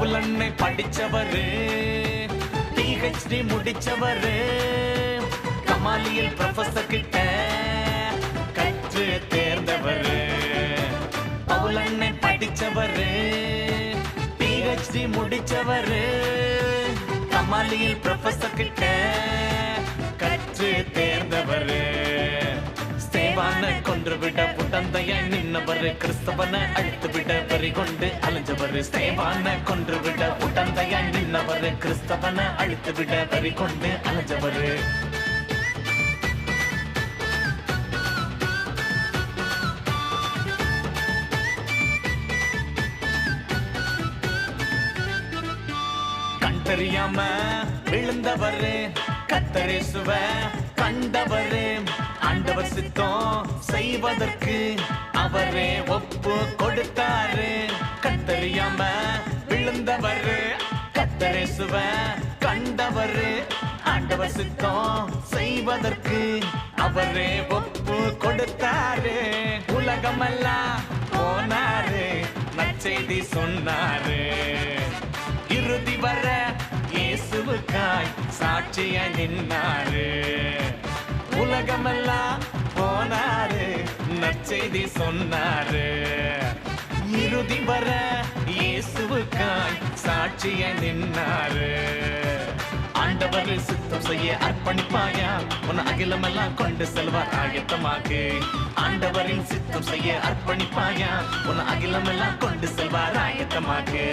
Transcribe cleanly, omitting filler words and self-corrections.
பவுலன்னை படிச்சவரு, PhD முடிச்சவரு, கமாலியல் professor கிட்ட கற்று தேர்ந்தவரு. பவுலன்னை படிச்சவரு, PhD முடிச்சவரு, கமாலியல் professor கிட்ட கற்று தேர்ந்தவரு. ஸ்தேவானை கொன்று விட உடந்தையாய் நின்னவரு, கிறிஸ்தவனை அழித்து விட வரி கொண்டு அலைஞ்சவரு. ஸ்தேவானை கொன்று விட உடந்தையாய் நின்னவரு, கிறிஸ்தவனை அழித்து விட வரி கொண்டு அலைஞ்சவரு. கண் தெரியாம விழுந்தவரு, கர்த்தரேசுவ கண்டவரு. ஆண்டவர் சித்தம் செய்வதற்கு அவரே ஒப்பு கொடுத்தாரு. கத்தறியாம விழுந்தவரு, கர்த்தரேசுவ கண்டவரு. ஆண்டவர் சித்தம் செய்வதற்கு அவரே ஒப்பு கொடுத்தாரு. உலகமெல்லாம் போனாரு, நற்செய்தி சொன்னாரு. இறுதி வர இயேசுவுக்காய் சாட்சிய நின்னாரு. உலகமெல்லாம் போனாரு, நற்செய்தி சொன்னாரு. இறுதி வர இயேசுவுக்காய் சாட்சிய நின்னாரு. ஆண்டவர் சித்தம் செய்ய அர்ப்பணிப்பாயா, உன் அகிலமெல்லாம் கொண்டு செல்வார் ஆயத்தமாக்கு. ஆண்டவரின் சித்தம் செய்ய அர்ப்பணிப்பாயா, உன் அகிலமெல்லாம் கொண்டு செல்வார் ஆயத்தமாக்கு.